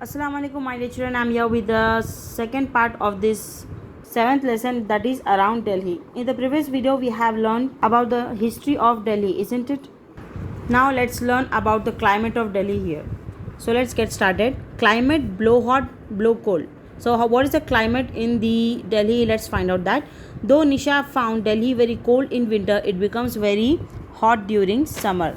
Assalamu alaikum, my dear children. I'm here with the second part of this seventh lesson, that is around Delhi. In the previous video, we have learned about the history of Delhi, isn't it? Now let's learn about the climate of Delhi here. So let's get started. Climate: blow hot, blow cold. So what is the climate in the Delhi? Let's find out that. Though Nisha found Delhi very cold in winter, it becomes very hot during summer.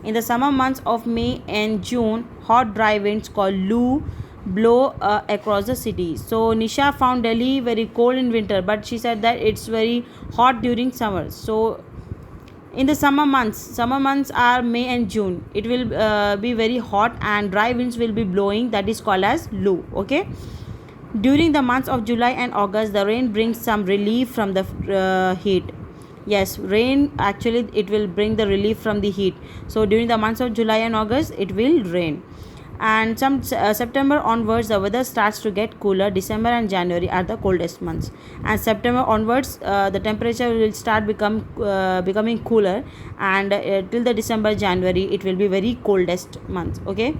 In the summer months of May and June, hot dry winds called Loo blow across the city. So Nisha found Delhi very cold in winter, but she said that it's very hot during summer. So in the summer months are May and June, it will be very hot and dry winds will be blowing, that is called as Loo. Okay. During the months of July and August, the rain brings some relief from the heat. Yes, rain actually it will bring the relief from the heat. So during the months of July and August, it will rain. And some September onwards, the weather starts to get cooler. December and January are the coldest months, and September onwards, the temperature will start becoming cooler, and till the December January, it will be very coldest months. Okay.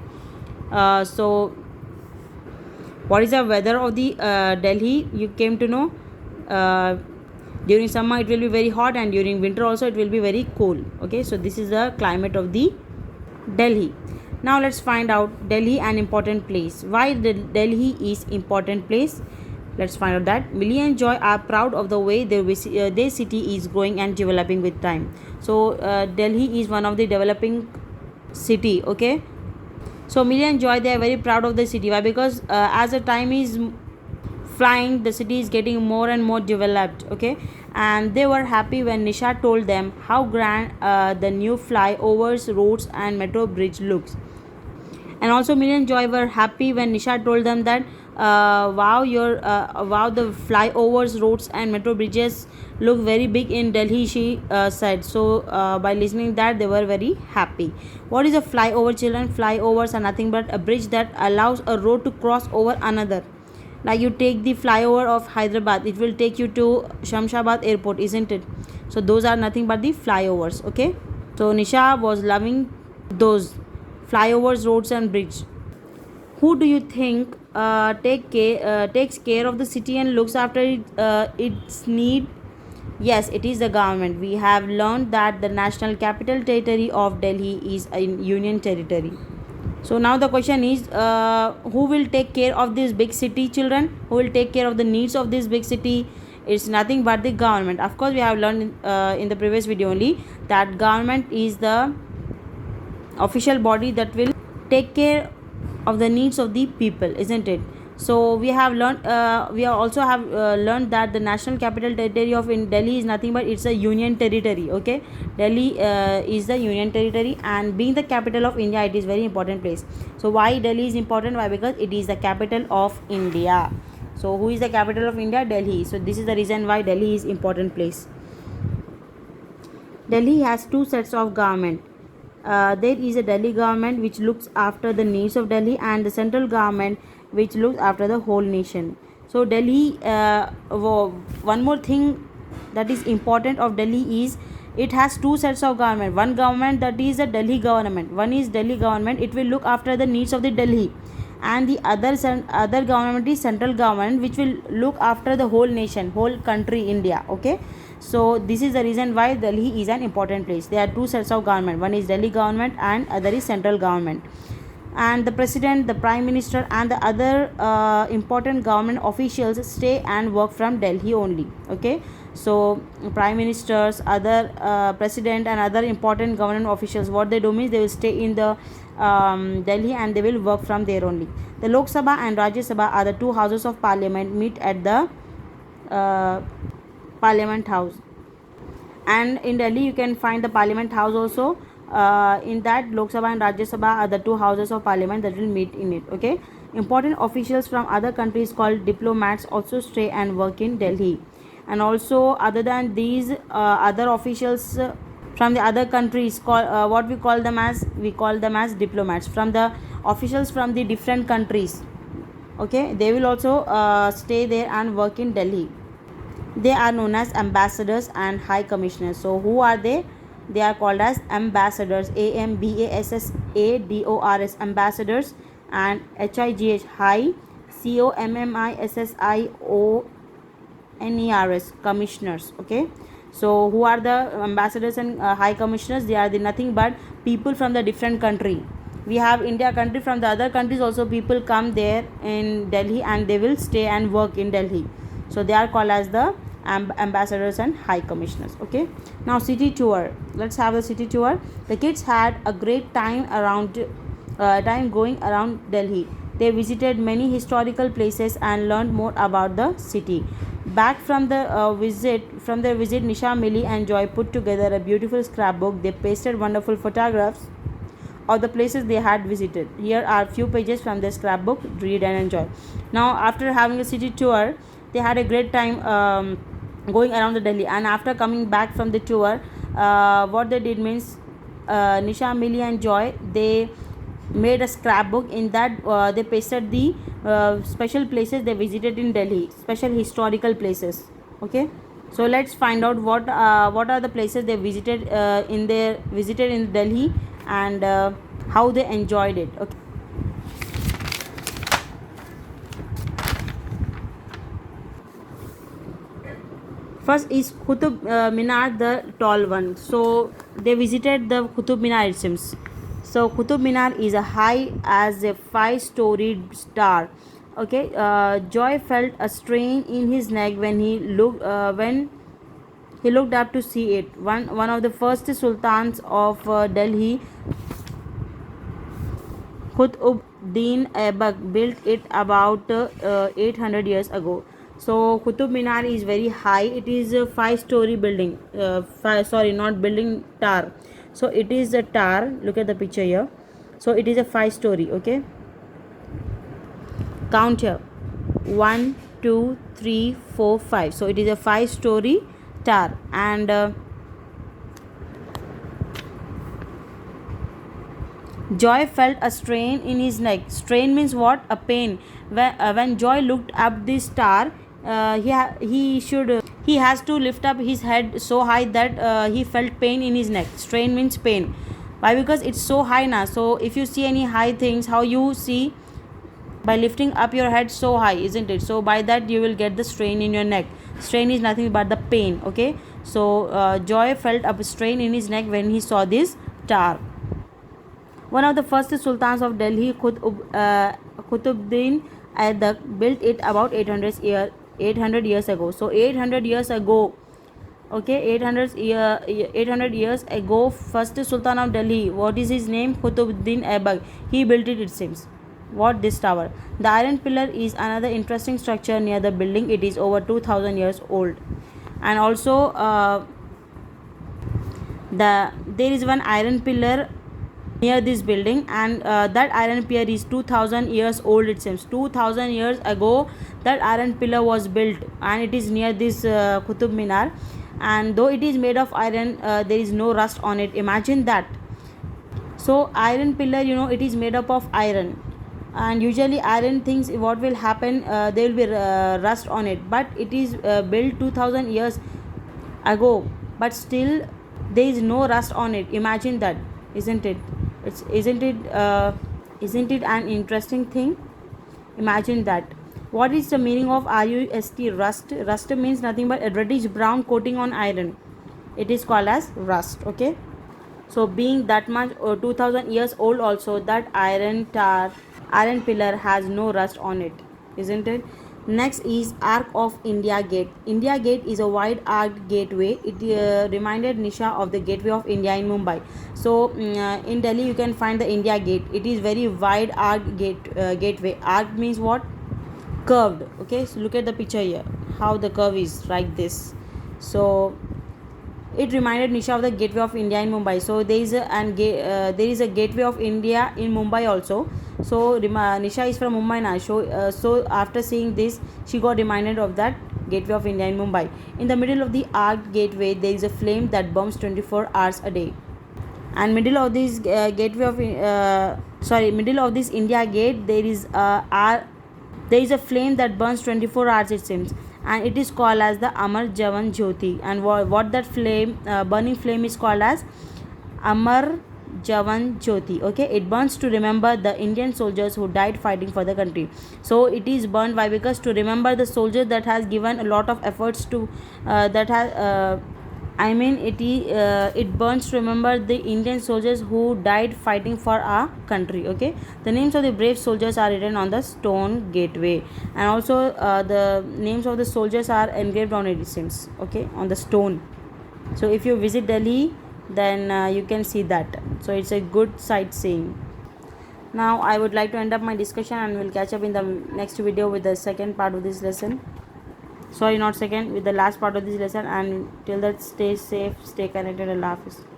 So what is the weather of the Delhi? You came to know. During summer it will be very hot, and during winter also it will be very cool. Okay, so this is the climate of the Delhi. Now let's find out Delhi, an important place. Why Delhi is important place? Let's find out that. Millie and Joy are proud of the way their city is growing and developing with time. So Delhi is one of the developing city. Okay. So Millie and Joy, they are very proud of the city. Why? Because as the time is flying, the city is getting more and more developed. Okay. And they were happy when Nisha told them how grand the new flyovers, roads and metro bridge looks. And also Millie and Joy were happy when Nisha told them that wow, the flyovers, roads and metro bridges look very big in Delhi, she said. So by listening that, they were very happy. What is a flyover, children? Flyovers are nothing but a bridge that allows a road to cross over another. Now you take the flyover of Hyderabad, it will take you to Shamshabad airport, isn't it? So those are nothing but the flyovers. Okay. So Nisha was loving those flyovers, roads and bridge. Who do you think takes care of the city and looks after its need? Yes, it is the government. We have learned that the National Capital Territory of Delhi is a union territory. So now the question is, who will take care of this big city, children? Who will take care of the needs of this big city? It's nothing but the government. Of course, we have learned in the previous video only that government is the official body that will take care of the needs of the people, isn't it? So we have learned, we also have learned that the National Capital Territory of Delhi is nothing but it's a union territory. Okay, Delhi is the union territory, and being the capital of India, it is very important place. So why Delhi is important? Why? Because it is the capital of India. So who is the capital of India? Delhi. So this is the reason why Delhi is important place. Delhi has two sets of government. There is a Delhi government which looks after the needs of Delhi, and the central government which looks after the whole nation. So Delhi, one more thing that is important of Delhi is it has two sets of government. One government, that is the Delhi government. One is Delhi government, it will look after the needs of the Delhi, and the other government is central government which will look after the whole nation, whole country, India. Okay. So this is the reason why Delhi is an important place. There are two sets of government. One is Delhi government and other is central government. And the president, the prime minister and the other important government officials stay and work from Delhi only. Okay. So prime ministers, other president and other important government officials, what they do means they will stay in the Delhi and they will work from there only. The Lok Sabha and Rajya Sabha are the two houses of parliament, meet at the Parliament House. And in Delhi you can find the Parliament House also. In that, Lok Sabha and Rajya Sabha are the two houses of parliament that will meet in it. Okay. Important officials from other countries called diplomats also stay and work in Delhi. And also other than these other officials from the other countries, what we call them as diplomats, from the officials from the different countries. Okay, they will also stay there and work in Delhi. They are known as ambassadors and high commissioners. So who are they? They are called as ambassadors. AMBASSADORS, ambassadors. and HIGH, high, COMMISSIONERS, commissioners. Okay, so who are the ambassadors and high commissioners? They are the nothing but people from the different country. We have India country, from the other countries also people come there in Delhi and they will stay and work in Delhi, so they are called as the ambassadors and high commissioners. Okay, now city tour. Let's have a city tour. The kids had a great time going around Delhi. They visited many historical places and learned more about the city. Back from their visit, Nisha, Millie, and Joy put together a beautiful scrapbook. They pasted wonderful photographs of the places they had visited. Here are few pages from the scrapbook. Read and enjoy. Now, after having a city tour, they had a great time going around the Delhi. And after coming back from the tour, what they did means, Nisha, Millie, and Joy, they made a scrapbook. In that, they pasted the special places they visited in Delhi, special historical places. Okay, so let's find out what are the places they visited in Delhi, and how they enjoyed it. Okay, first is Qutub Minar, the tall one. So they visited the Qutub Minar, it seems. So Qutub Minar is a high as a 5-storied star. Okay, Joy felt a strain in his neck when he looked up to see it. One of the first sultans of Delhi, Qutb-ud-Din Aibak, built it about 800 years ago. So Qutub Minar is very high. It is a 5-story building. Not building, tower. So it is a tower. Look at the picture here. So it is a 5-story. Okay. Count here. 1, 2, 3, 4, 5. So it is a 5-story tower, and Joy felt a strain in his neck. Strain means what? A pain. When Joy looked up this star, he has to lift up his head so high that he felt pain in his neck. Strain means pain. Why? Because it's so high now. So if you see any high things, how you see? By lifting up your head so high, isn't it? So by that you will get the strain in your neck. Strain is nothing but the pain. Okay, so Joy felt a strain in his neck when he saw this star. One of the first sultans of Delhi, Qutb-ud-Din Aibak, built it about 800 years ago. So 800 years ago, okay, 800 years ago, first sultan of Delhi, what is his name? Qutb-ud-Din Aibak. He built it, it seems. What? This tower. The iron pillar is another interesting structure near the building. It is over 2000 years old. And also there is one iron pillar near this building, and that iron pillar is 2000 years old, it seems. 2000 years ago that iron pillar was built, and it is near this Qutub Minar. And though it is made of iron, there is no rust on it. Imagine that. So iron pillar, it is made up of iron, and usually iron things, what will happen, there will be rust on it, but it is built 2000 years ago, but still there is no rust on it. Imagine that, isn't it? Isn't it an interesting thing? Imagine that. What is the meaning of RUST? Rust. Rust means nothing but a reddish brown coating on iron. It is called as rust. Okay, so being that much 2000 years old, also that iron pillar has no rust on it, isn't it? Next is Arc of India Gate. India Gate is a wide arched gateway. It reminded Nisha of the Gateway of India in Mumbai. So in Delhi you can find the India Gate. It is very wide arched gateway. Arc means what? Curved. Okay, so look at the picture here, how the curve is like this. So it reminded Nisha of the Gateway of India in Mumbai. So there is a Gateway of India in Mumbai also. So Nisha is from Mumbai now. So after seeing this, she got reminded of that Gateway of India in Mumbai. In the middle of the arched gateway, there is a flame that burns 24 hours a day. And middle of this middle of this India Gate, there is a flame that burns 24 hours, it seems, and it is called as the Amar Javan Jyoti. And what that flame, burning flame, is called as Amar Jawan Jyoti. Okay, it burns to remember the Indian soldiers who died fighting for the country. So it is burned. Why? Because to remember the soldiers that has given a lot of efforts to that has I mean it burns to remember the Indian soldiers who died fighting for our country. Okay, the names of the brave soldiers are written on the stone gateway, and also the names of the soldiers are engraved on it seems. Okay, on the stone. So if you visit Delhi, then you can see that. So it's a good sightseeing. Now I would like to end up my discussion, and we'll catch up in the next video with the second part of this lesson. Sorry, not second, with the last part of this lesson. And till that, stay safe, stay connected, and laugh.